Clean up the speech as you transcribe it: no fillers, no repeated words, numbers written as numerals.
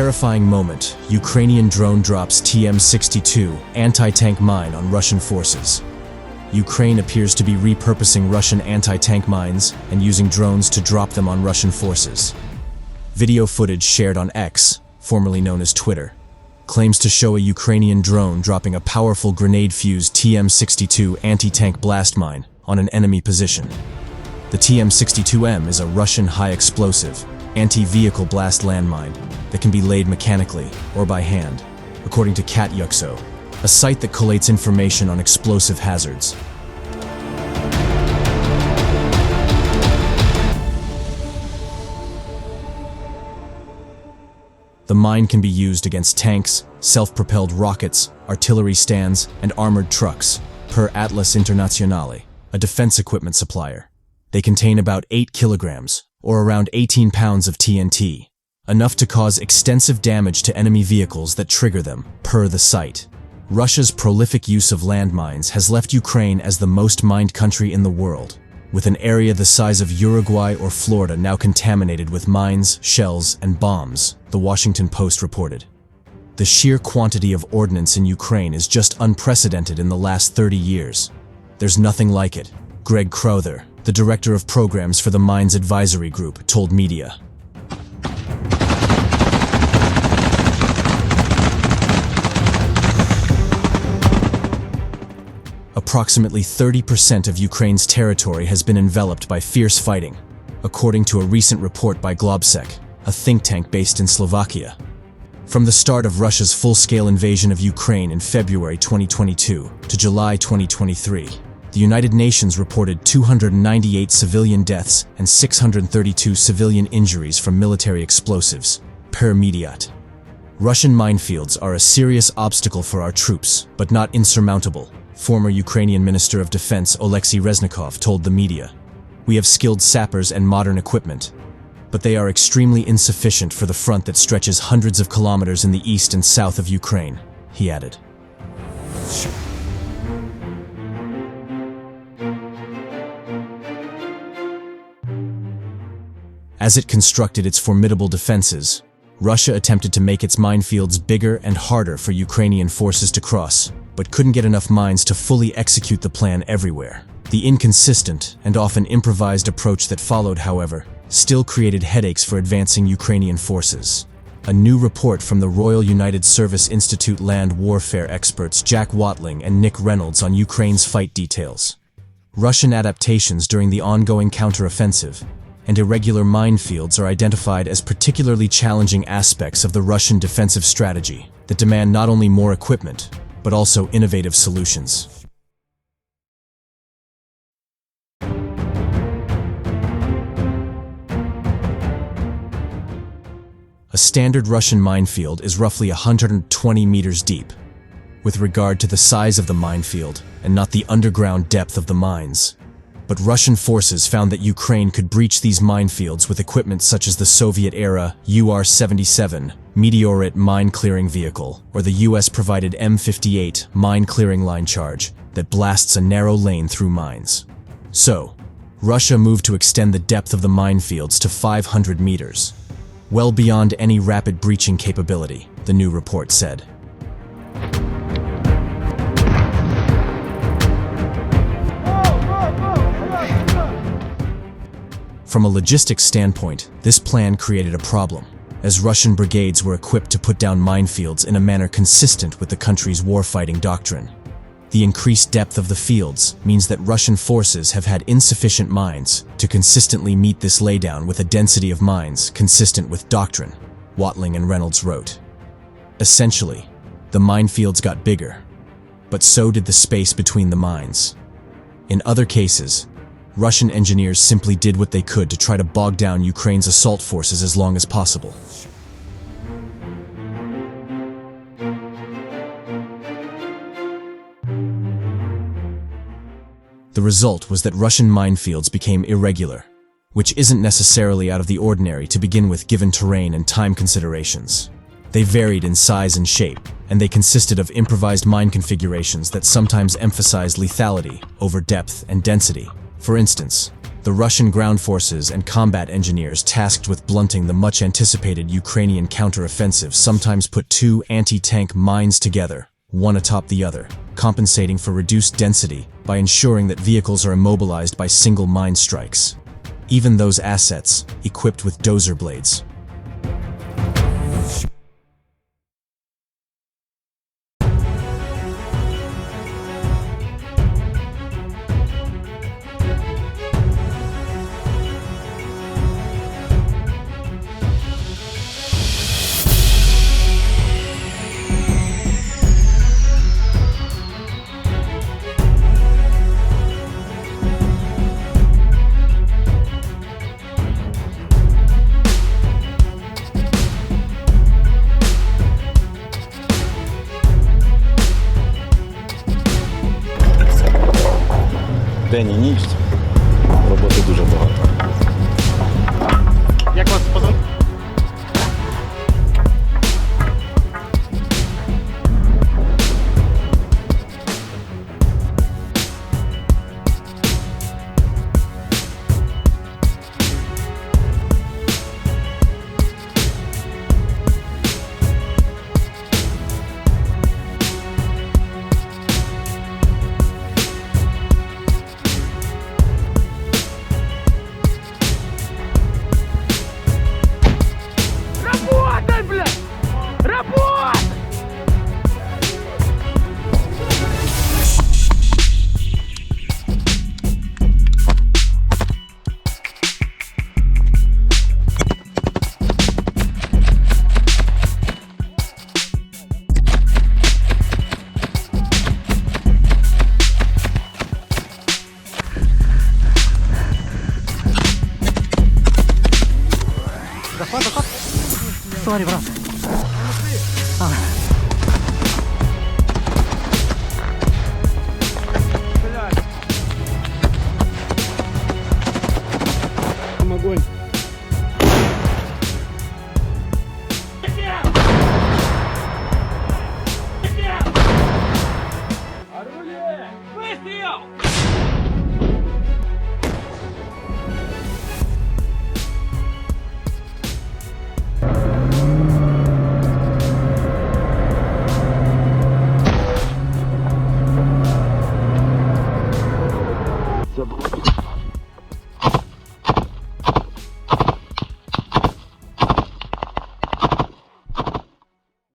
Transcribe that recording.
terrifying moment, Ukrainian drone drops TM-62 anti-tank mine on Russian forces. Ukraine appears to be repurposing Russian anti-tank mines and using drones to drop them on Russian forces. Video footage shared on X, formerly known as Twitter, claims to show a Ukrainian drone dropping a powerful grenade-fused TM-62 anti-tank blast mine on an enemy position. The TM-62M is a Russian high-explosive, anti-vehicle blast landmine that can be laid mechanically or by hand, according to Cat-Yuxo, a site that collates information on explosive hazards. The mine can be used against tanks, self-propelled rockets, artillery stands, and armored trucks, per Atlas Internationale, a defense equipment supplier. They contain about 8 kilograms, or around 18 pounds of TNT, enough to cause extensive damage to enemy vehicles that trigger them, per the site. Russia's prolific use of landmines has left Ukraine as the most mined country in the world, with an area the size of Uruguay or Florida now contaminated with mines, shells, and bombs, the Washington Post reported. The sheer quantity of ordnance in Ukraine is just unprecedented in the last 30 years. There's nothing like it, Greg Crowther, the director of programs for the Mines Advisory Group, told media. Approximately 30% of Ukraine's territory has been enveloped by fierce fighting, according to a recent report by Globsec, a think tank based in Slovakia. From the start of Russia's full-scale invasion of Ukraine in February 2022 to July 2023, the United Nations reported 298 civilian deaths and 632 civilian injuries from military explosives, per Mediat. Russian minefields are a serious obstacle for our troops, but not insurmountable, former Ukrainian Minister of Defense Oleksiy Reznikov told the media. We have skilled sappers and modern equipment, but they are extremely insufficient for the front that stretches hundreds of kilometers in the east and south of Ukraine, he added. As it constructed its formidable defenses, Russia attempted to make its minefields bigger and harder for Ukrainian forces to cross, but couldn't get enough mines to fully execute the plan everywhere. The inconsistent and often improvised approach that followed, however, still created headaches for advancing Ukrainian forces. A new report from the Royal United Service Institute land warfare experts Jack Watling and Nick Reynolds on Ukraine's fight details. Russian adaptations during the ongoing counteroffensive and irregular minefields are identified as particularly challenging aspects of the Russian defensive strategy that demand not only more equipment, but also innovative solutions. A standard Russian minefield is roughly 120 meters deep, with regard to the size of the minefield and not the underground depth of the mines. But Russian forces found that Ukraine could breach these minefields with equipment such as the Soviet-era UR-77 Meteorit mine-clearing vehicle or the US-provided M58 mine-clearing line charge that blasts a narrow lane through mines. So, Russia moved to extend the depth of the minefields to 500 meters, well beyond any rapid breaching capability, the new report said. From a logistics standpoint, this plan created a problem, as Russian brigades were equipped to put down minefields in a manner consistent with the country's warfighting doctrine. The increased depth of the fields means that Russian forces have had insufficient mines to consistently meet this laydown with a density of mines consistent with doctrine, Watling and Reynolds wrote. Essentially, the minefields got bigger, but so did the space between the mines. In other cases, Russian engineers simply did what they could to try to bog down Ukraine's assault forces as long as possible. The result was that Russian minefields became irregular, which isn't necessarily out of the ordinary to begin with given terrain and time considerations. They varied in size and shape, and they consisted of improvised mine configurations that sometimes emphasized lethality over depth and density. For instance, The Russian ground forces and combat engineers tasked with blunting the much-anticipated Ukrainian counter-offensive sometimes put two anti-tank mines together, one atop the other, compensating for reduced density by ensuring that vehicles are immobilized by single mine strikes. Even those assets, equipped with dozer blades, День і ніч, роботи дуже багато. Як вас позов? Работай, блядь! Работай! Захват, захват! Сорі, брат. Огонь. Выстрел!